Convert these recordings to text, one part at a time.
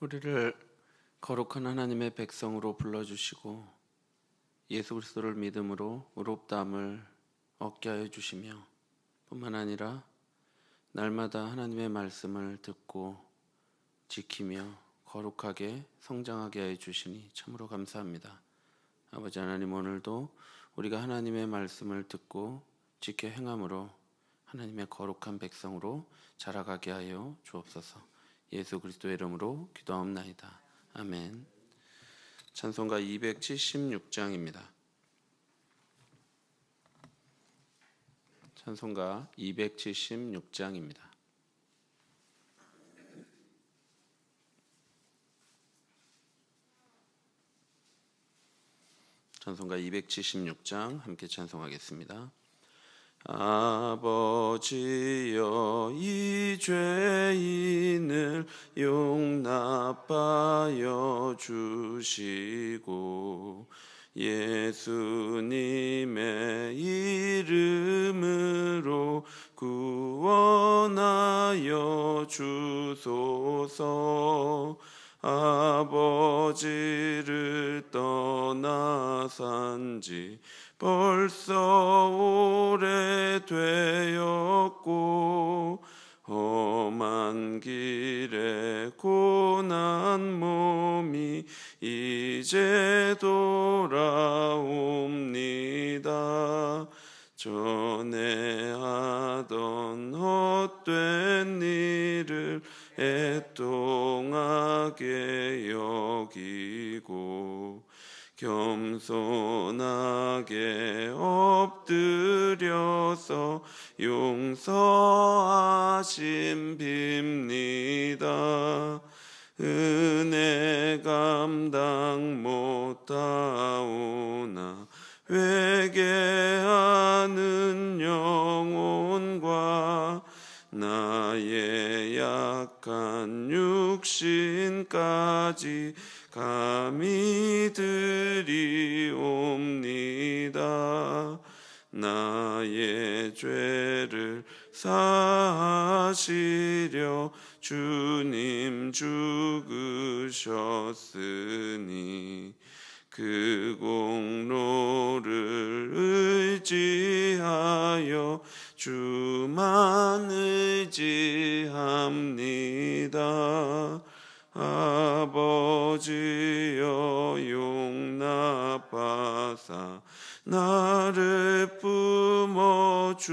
우리를 거룩한 하나님의 백성으로 불러주시고 예수 그리스도를 믿음으로 의롭다함을 얻게 하여 주시며 뿐만 아니라 날마다 하나님의 말씀을 듣고 지키며 거룩하게 성장하게 하여 주시니 참으로 감사합니다. 아버지 하나님, 오늘도 우리가 하나님의 말씀을 듣고 지켜 행함으로 하나님의 거룩한 백성으로 자라가게 하여 주옵소서. 예수 그리스도의 이름으로 기도하옵나이다. 아멘. 찬송가 276장입니다. 찬송가 276장입니다. 찬송가 276장 함께 찬송하겠습니다. 아버지여, 이 죄인을 용납하여 주시고 예수님의 이름으로 구원하여 주소서. 아버지를 떠나 산지 벌써 오래되었고 험한 길에 고난 몸이 이제 돌아옵니다. 전에 하던 헛된 일을 애통하게 여기고 겸손하게 엎드려서 용서하심 빕니다. 은혜 감당 못하오나 회개하는 영혼과 나의 약한 육신까지 감히 드리옵니다. 나의 죄를 사하시려 주님 죽으셨으니 그 공로를 의지하여 주만 의지합니다. 아버지여, 용납하사 나를 품어주시고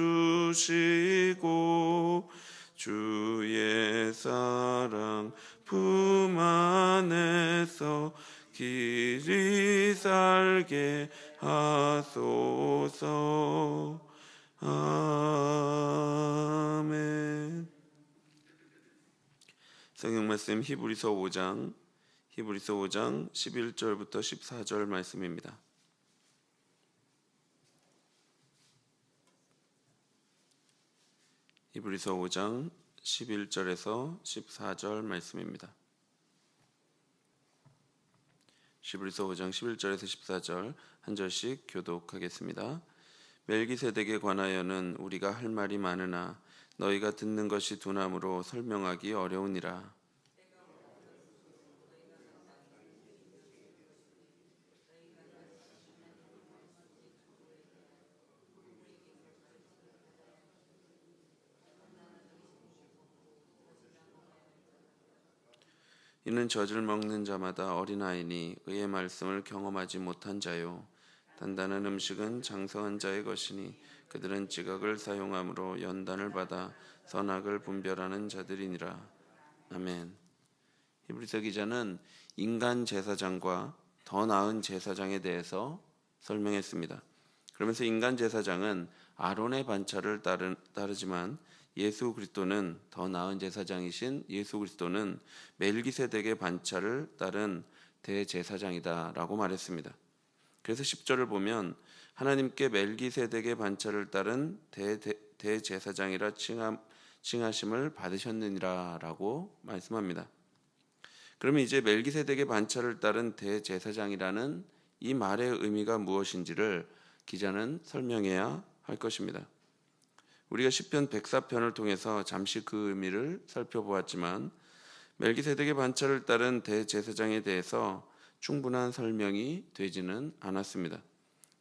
주의 사랑 품 안에서 길이 살게 하소서. 아멘. 성경 말씀 히브리서 5장 11절부터 14절 말씀입니다. 히브리서 5장 11절에서 14절 말씀입니다. 히브리서 5장 11절에서 14절 한 절씩 교독하겠습니다. 멜기세덱에 관하여는 우리가 할 말이 많으나 너희가 듣는 것이 둔함으로 설명하기 어려우니라. 이는 젖을 먹는 자마다 어린아이니 의의 말씀을 경험하지 못한 자요. 단단한 음식은 장성한 자의 것이니 그들은 지각을 사용함으로 연단을 받아 선악을 분별하는 자들이니라. 아멘. 히브리서 기자는 인간 제사장과 더 나은 제사장에 대해서 설명했습니다. 그러면서 인간 제사장은 아론의 반차를 따르지만 예수 그리스도는 더 나은 제사장이신 예수 그리스도는 멜기세덱의 반차를 따른 대제사장이다라고 말했습니다. 그래서 10절을 보면 하나님께 멜기세덱의 반차를 따른 대제사장이라 칭하심을 받으셨느니라라고 말씀합니다. 그러면 이제 멜기세덱의 반차를 따른 대제사장이라는 이 말의 의미가 무엇인지를 기자는 설명해야 할 것입니다. 우리가 시편 104편을 통해서 잠시 그 의미를 살펴보았지만 멜기세덱의 반차를 따른 대제사장에 대해서 충분한 설명이 되지는 않았습니다.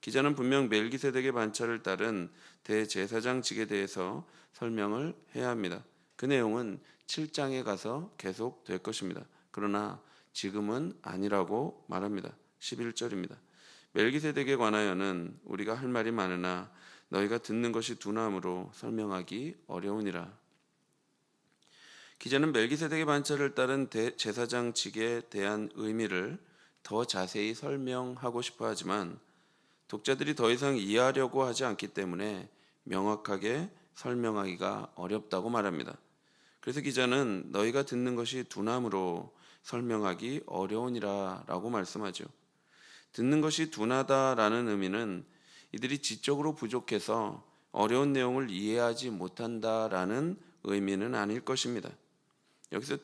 기자는 분명 멜기세덱의 반차를 따른 대제사장직에 대해서 설명을 해야 합니다. 그 내용은 7장에 가서 계속될 것입니다. 그러나 지금은 아니라고 말합니다. 11절입니다. 멜기세덱에 관하여는 우리가 할 말이 많으나 너희가 듣는 것이 둔함으로 설명하기 어려우니라. 기자는 멜기세덱의 반차를 따른 제사장직에 대한 의미를 더 자세히 설명하고 싶어 하지만 독자들이 더 이상 이해하려고 하지 않기 때문에 명확하게 설명하기가 어렵다고 말합니다. 그래서 기자는 너희가 듣는 것이 둔함으로 설명하기 어려우니라 라고 말씀하죠. 듣는 것이 둔하다라는 의미는 이들이 지적으로 부족해서 어려운 내용을 이해하지 못한다라는 의미는 아닐 것입니다. 여기서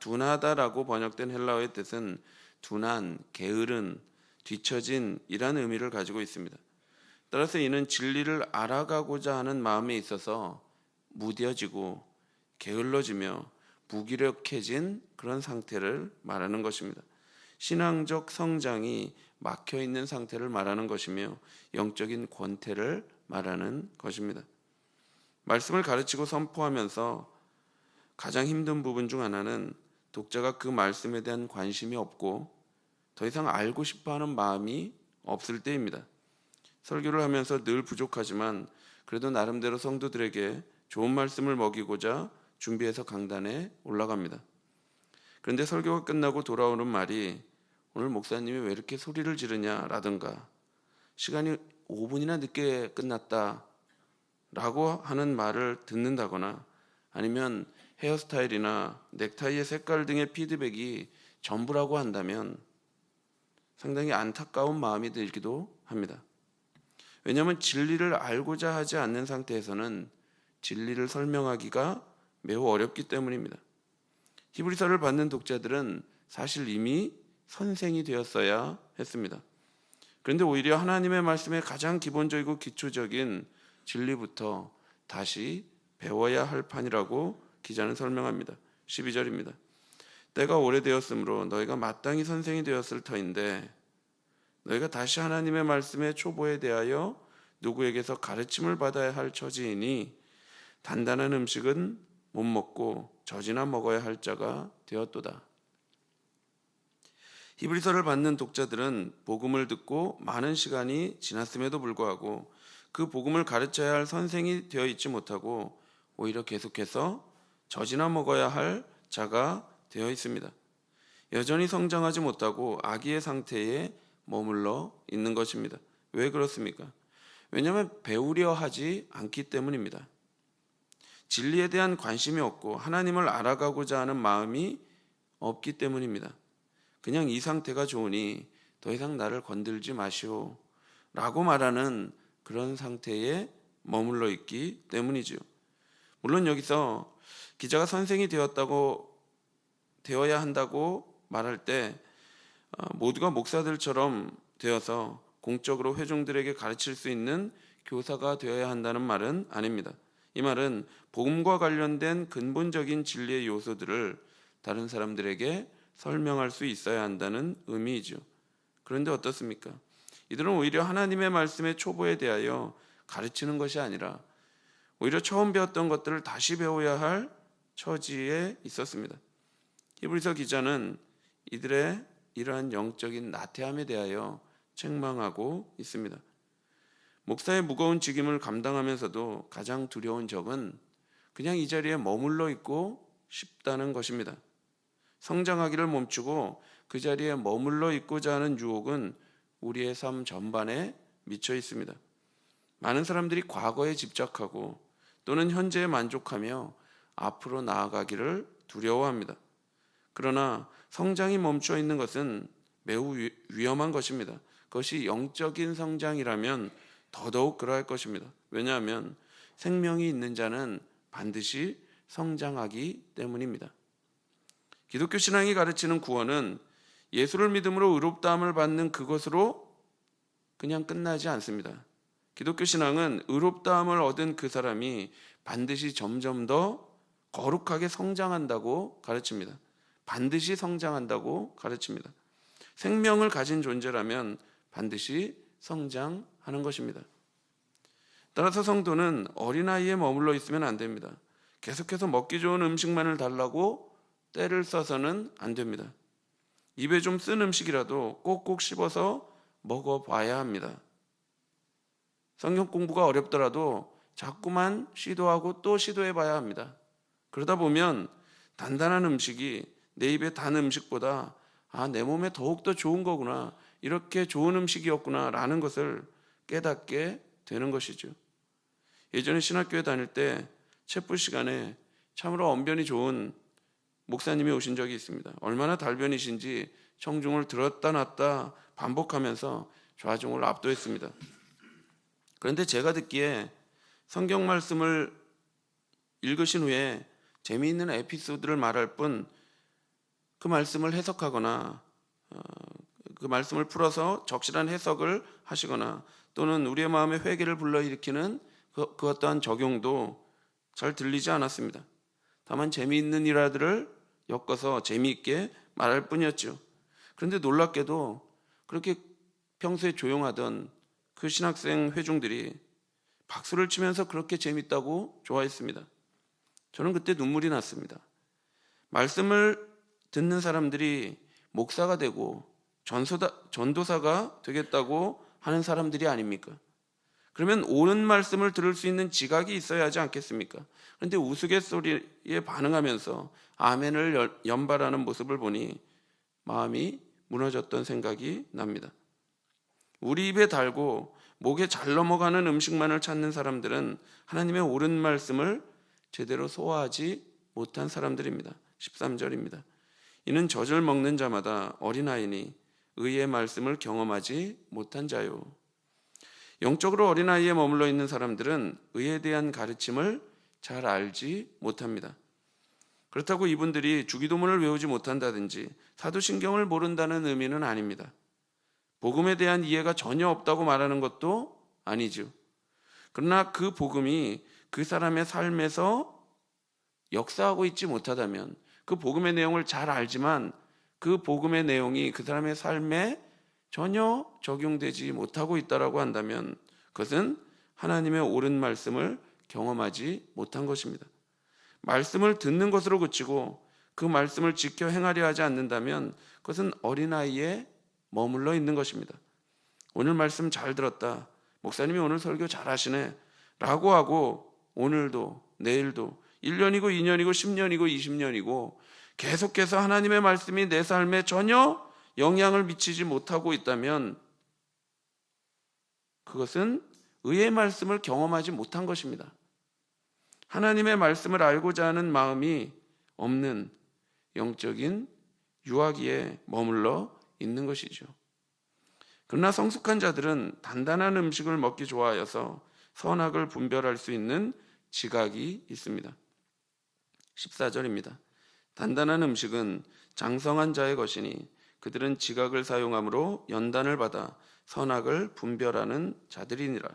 둔하다라고 번역된 헬라어의 뜻은 둔한, 게으른, 뒤처진이라는 의미를 가지고 있습니다. 따라서 이는 진리를 알아가고자 하는 마음에 있어서 무뎌지고 게을러지며 무기력해진 그런 상태를 말하는 것입니다. 신앙적 성장이 막혀있는 상태를 말하는 것이며 영적인 권태를 말하는 것입니다. 말씀을 가르치고 선포하면서 가장 힘든 부분 중 하나는 독자가 그 말씀에 대한 관심이 없고 더 이상 알고 싶어하는 마음이 없을 때입니다. 설교를 하면서 늘 부족하지만 그래도 나름대로 성도들에게 좋은 말씀을 먹이고자 준비해서 강단에 올라갑니다. 그런데 설교가 끝나고 돌아오는 말이 오늘 목사님이 왜 이렇게 소리를 지르냐라든가 시간이 5분이나 늦게 끝났다 라고 하는 말을 듣는다거나 아니면 헤어스타일이나 넥타이의 색깔 등의 피드백이 전부라고 한다면 상당히 안타까운 마음이 들기도 합니다. 왜냐하면 진리를 알고자 하지 않는 상태에서는 진리를 설명하기가 매우 어렵기 때문입니다. 히브리서를 받는 독자들은 사실 이미 선생이 되었어야 했습니다. 그런데 오히려 하나님의 말씀의 가장 기본적이고 기초적인 진리부터 다시 배워야 할 판이라고 기자는 설명합니다. 12절입니다. 때가 오래되었으므로 너희가 마땅히 선생이 되었을 터인데 너희가 다시 하나님의 말씀의 초보에 대하여 누구에게서 가르침을 받아야 할 처지이니 단단한 음식은 못 먹고 젖이나 먹어야 할 자가 되었도다. 히브리서를 받는 독자들은 복음을 듣고 많은 시간이 지났음에도 불구하고 그 복음을 가르쳐야 할 선생이 되어 있지 못하고 오히려 계속해서 젖이나 먹어야 할 자가 되어 있습니다. 여전히 성장하지 못하고 아기의 상태에 머물러 있는 것입니다. 왜 그렇습니까? 왜냐하면 배우려 하지 않기 때문입니다. 진리에 대한 관심이 없고 하나님을 알아가고자 하는 마음이 없기 때문입니다. 그냥 이 상태가 좋으니 더 이상 나를 건들지 마시오 라고 말하는 그런 상태에 머물러 있기 때문이죠. 물론 여기서 기자가 선생이 되어야 한다고 말할 때 모두가 목사들처럼 되어서 공적으로 회중들에게 가르칠 수 있는 교사가 되어야 한다는 말은 아닙니다. 이 말은 복음과 관련된 근본적인 진리의 요소들을 다른 사람들에게 설명할 수 있어야 한다는 의미이죠. 그런데 어떻습니까? 이들은 오히려 하나님의 말씀의 초보에 대하여 가르치는 것이 아니라 오히려 처음 배웠던 것들을 다시 배워야 할 처지에 있었습니다. 히브리서 기자는 이들의 이러한 영적인 나태함에 대하여 책망하고 있습니다. 목사의 무거운 직임을 감당하면서도 가장 두려운 적은 그냥 이 자리에 머물러 있고 싶다는 것입니다. 성장하기를 멈추고 그 자리에 머물러 있고자 하는 유혹은 우리의 삶 전반에 미쳐 있습니다. 많은 사람들이 과거에 집착하고 또는 현재에 만족하며 앞으로 나아가기를 두려워합니다. 그러나 성장이 멈춰 있는 것은 매우 위험한 것입니다. 그것이 영적인 성장이라면 더더욱 그러할 것입니다. 왜냐하면 생명이 있는 자는 반드시 성장하기 때문입니다. 기독교 신앙이 가르치는 구원은 예수를 믿음으로 의롭다함을 받는 그것으로 그냥 끝나지 않습니다. 기독교 신앙은 의롭다함을 얻은 그 사람이 반드시 점점 더 거룩하게 성장한다고 가르칩니다. 반드시 성장한다고 가르칩니다. 생명을 가진 존재라면 반드시 성장하는 것입니다. 따라서 성도는 어린아이에 머물러 있으면 안 됩니다. 계속해서 먹기 좋은 음식만을 달라고 때를 써서는 안 됩니다. 입에 좀 쓴 음식이라도 꼭꼭 씹어서 먹어봐야 합니다. 성경 공부가 어렵더라도 자꾸만 시도하고 또 시도해봐야 합니다. 그러다 보면 단단한 음식이 내 입에 단 음식보다 내 몸에 더욱더 좋은 거구나, 이렇게 좋은 음식이었구나 라는 것을 깨닫게 되는 것이죠. 예전에 신학교에 다닐 때 챗부 시간에 참으로 언변이 좋은 목사님이 오신 적이 있습니다. 얼마나 달변이신지 청중을 들었다 놨다 반복하면서 좌종을 압도했습니다. 그런데 제가 듣기에 성경 말씀을 읽으신 후에 재미있는 에피소드를 말할 뿐 그 말씀을 해석하거나 그 말씀을 풀어서 적실한 해석을 하시거나 또는 우리의 마음에 회개를 불러일으키는 그 어떠한 적용도 잘 들리지 않았습니다. 다만 재미있는 일화들을 엮어서 재미있게 말할 뿐이었죠. 그런데 놀랍게도 그렇게 평소에 조용하던 그 신학생 회중들이 박수를 치면서 그렇게 재밌다고 좋아했습니다. 저는 그때 눈물이 났습니다. 말씀을 듣는 사람들이 목사가 되고 전도사가 되겠다고 하는 사람들이 아닙니까? 그러면 옳은 말씀을 들을 수 있는 지각이 있어야 하지 않겠습니까? 그런데 우스갯소리에 반응하면서 아멘을 연발하는 모습을 보니 마음이 무너졌던 생각이 납니다. 우리 입에 달고 목에 잘 넘어가는 음식만을 찾는 사람들은 하나님의 옳은 말씀을 제대로 소화하지 못한 사람들입니다. 13절입니다. 이는 젖을 먹는 자마다 어린아이니 의의 말씀을 경험하지 못한 자요. 영적으로 어린아이에 머물러 있는 사람들은 의에 대한 가르침을 잘 알지 못합니다. 그렇다고 이분들이 주기도문을 외우지 못한다든지 사도신경을 모른다는 의미는 아닙니다. 복음에 대한 이해가 전혀 없다고 말하는 것도 아니죠. 그러나 그 복음이 그 사람의 삶에서 역사하고 있지 못하다면, 그 복음의 내용을 잘 알지만 그 복음의 내용이 그 사람의 삶에 전혀 적용되지 못하고 있다고 한다면 그것은 하나님의 옳은 말씀을 경험하지 못한 것입니다. 말씀을 듣는 것으로 그치고 그 말씀을 지켜 행하려 하지 않는다면 그것은 어린아이에 머물러 있는 것입니다. 오늘 말씀 잘 들었다, 목사님이 오늘 설교 잘하시네 라고 하고 오늘도 내일도 1년이고 2년이고 10년이고 20년이고 계속해서 하나님의 말씀이 내 삶에 전혀 영향을 미치지 못하고 있다면 그것은 의의 말씀을 경험하지 못한 것입니다. 하나님의 말씀을 알고자 하는 마음이 없는 영적인 유아기에 머물러 있는 것이죠. 그러나 성숙한 자들은 단단한 음식을 먹기 좋아하여서 선악을 분별할 수 있는 지각이 있습니다. 14절입니다. 단단한 음식은 장성한 자의 것이니 그들은 지각을 사용함으로 연단을 받아 선악을 분별하는 자들이니라.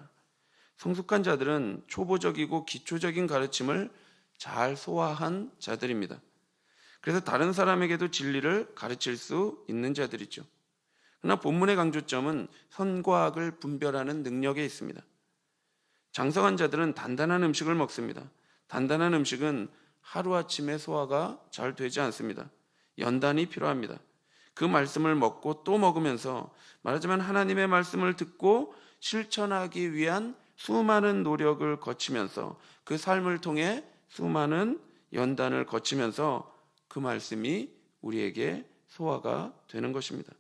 성숙한 자들은 초보적이고 기초적인 가르침을 잘 소화한 자들입니다. 그래서 다른 사람에게도 진리를 가르칠 수 있는 자들이죠. 그러나 본문의 강조점은 선과 악을 분별하는 능력에 있습니다. 장성한 자들은 단단한 음식을 먹습니다. 단단한 음식은 하루아침에 소화가 잘 되지 않습니다. 연단이 필요합니다. 그 말씀을 먹고 또 먹으면서, 말하자면 하나님의 말씀을 듣고 실천하기 위한 수많은 노력을 거치면서, 그 삶을 통해 수많은 연단을 거치면서 그 말씀이 우리에게 소화가 되는 것입니다.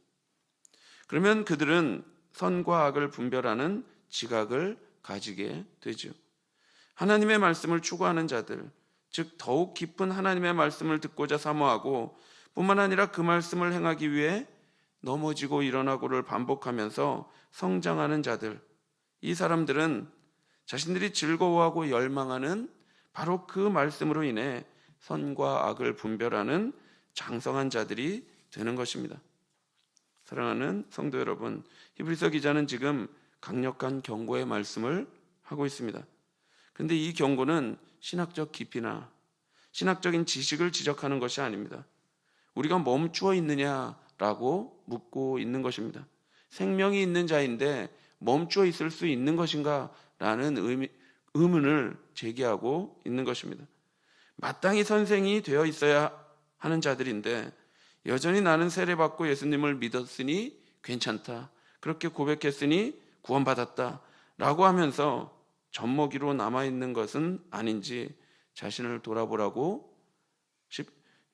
그러면 그들은 선과 악을 분별하는 지각을 가지게 되죠. 하나님의 말씀을 추구하는 자들, 즉 더욱 깊은 하나님의 말씀을 듣고자 사모하고 뿐만 아니라 그 말씀을 행하기 위해 넘어지고 일어나고를 반복하면서 성장하는 자들, 이 사람들은 자신들이 즐거워하고 열망하는 바로 그 말씀으로 인해 선과 악을 분별하는 장성한 자들이 되는 것입니다. 사랑하는 성도 여러분, 히브리서 기자는 지금 강력한 경고의 말씀을 하고 있습니다. 그런데 이 경고는 신학적 깊이나 신학적인 지식을 지적하는 것이 아닙니다. 우리가 멈추어 있느냐라고 묻고 있는 것입니다. 생명이 있는 자인데 멈추어 있을 수 있는 것인가? 라는 의문을 제기하고 있는 것입니다. 마땅히 선생이 되어 있어야 하는 자들인데 여전히 나는 세례받고 예수님을 믿었으니 괜찮다, 그렇게 고백했으니 구원받았다 라고 하면서 젖먹이로 남아있는 것은 아닌지 자신을 돌아보라고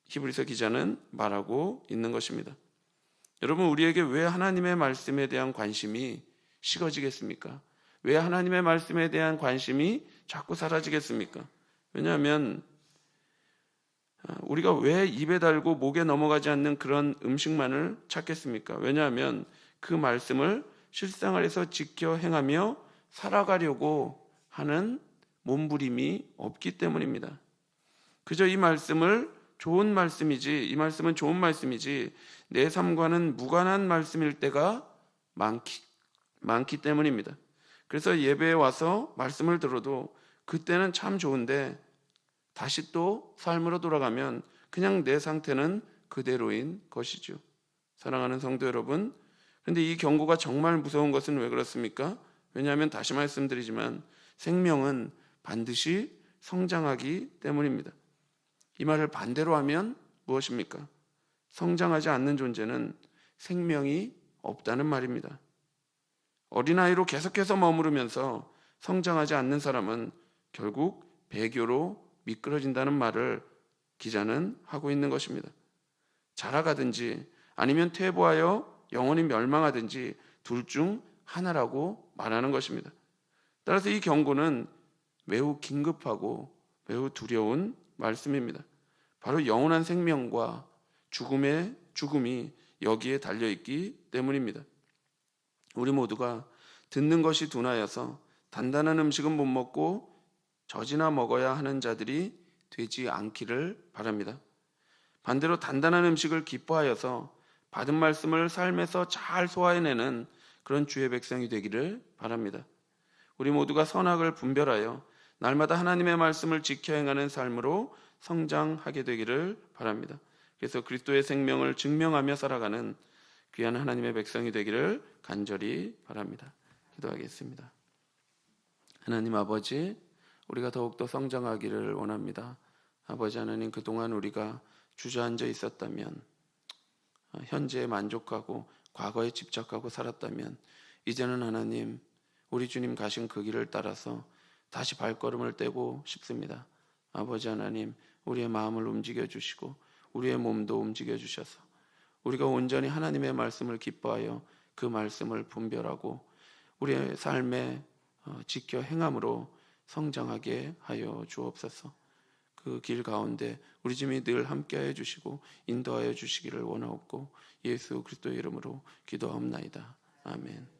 히브리서 기자는 말하고 있는 것입니다. 여러분, 우리에게 왜 하나님의 말씀에 대한 관심이 식어지겠습니까? 왜 하나님의 말씀에 대한 관심이 자꾸 사라지겠습니까? 왜냐하면 우리가 왜 입에 달고 목에 넘어가지 않는 그런 음식만을 찾겠습니까? 왜냐하면 그 말씀을 실생활에서 지켜 행하며 살아가려고 하는 몸부림이 없기 때문입니다. 그저 이 말씀을 좋은 말씀이지, 이 말씀은 좋은 말씀이지 내 삶과는 무관한 말씀일 때가 많기 때문입니다. 그래서 예배에 와서 말씀을 들어도 그때는 참 좋은데 다시 또 삶으로 돌아가면 그냥 내 상태는 그대로인 것이죠. 사랑하는 성도 여러분, 그런데 이 경고가 정말 무서운 것은 왜 그렇습니까? 왜냐하면 다시 말씀드리지만 생명은 반드시 성장하기 때문입니다. 이 말을 반대로 하면 무엇입니까? 성장하지 않는 존재는 생명이 없다는 말입니다. 어린아이로 계속해서 머무르면서 성장하지 않는 사람은 결국 배교로 미끄러진다는 말을 기자는 하고 있는 것입니다. 자라가든지 아니면 퇴보하여 영원히 멸망하든지 둘 중 하나라고 말하는 것입니다. 따라서 이 경고는 매우 긴급하고 매우 두려운 말씀입니다. 바로 영원한 생명과 죽음이 여기에 달려있기 때문입니다. 우리 모두가 듣는 것이 둔하여서 단단한 음식은 못 먹고 젖이나 먹어야 하는 자들이 되지 않기를 바랍니다. 반대로 단단한 음식을 기뻐하여서 받은 말씀을 삶에서 잘 소화해내는 그런 주의 백성이 되기를 바랍니다. 우리 모두가 선악을 분별하여 날마다 하나님의 말씀을 지켜 행하는 삶으로 성장하게 되기를 바랍니다. 그래서 그리스도의 생명을 증명하며 살아가는 귀한 하나님의 백성이 되기를 간절히 바랍니다. 기도하겠습니다. 하나님 아버지, 우리가 더욱더 성장하기를 원합니다. 아버지 하나님, 그동안 우리가 주저앉아 있었다면, 현재에 만족하고 과거에 집착하고 살았다면, 이제는 하나님, 우리 주님 가신 그 길을 따라서 다시 발걸음을 떼고 싶습니다. 아버지 하나님, 우리의 마음을 움직여 주시고 우리의 몸도 움직여 주셔서 우리가 온전히 하나님의 말씀을 기뻐하여 그 말씀을 분별하고 우리의 삶에 지켜 행함으로 성장하게 하여 주옵소서. 그 길 가운데 우리 주님이 늘 함께하여 주시고 인도하여 주시기를 원하옵고 예수 그리스도의 이름으로 기도하옵나이다. 아멘.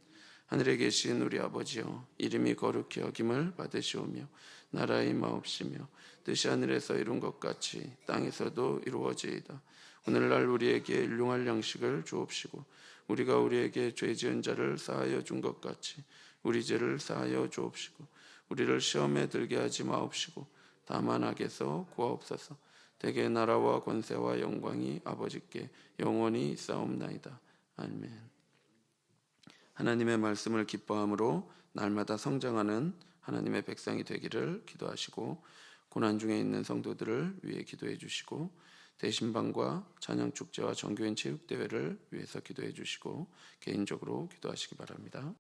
하늘에 계신 우리 아버지여, 이름이 거룩히 여김을 받으시오며 나라의 임하옵시며 뜻이 하늘에서 이룬 것 같이 땅에서도 이루어지이다. 오늘날 우리에게 일용할 양식을 주옵시고 우리가 우리에게 죄 지은 자를 사하여 준 것 같이 우리 죄를 사하여 주옵시고 우리를 시험에 들게 하지 마옵시고 다만 악에서 구하옵소서. 대개 나라와 권세와 영광이 아버지께 영원히 있사옵나이다. 아멘. 하나님의 말씀을 기뻐함으로 날마다 성장하는 하나님의 백성이 되기를 기도하시고, 고난 중에 있는 성도들을 위해 기도해 주시고, 대신방과 찬양축제와 정교인 체육대회를 위해서 기도해 주시고 개인적으로 기도하시기 바랍니다.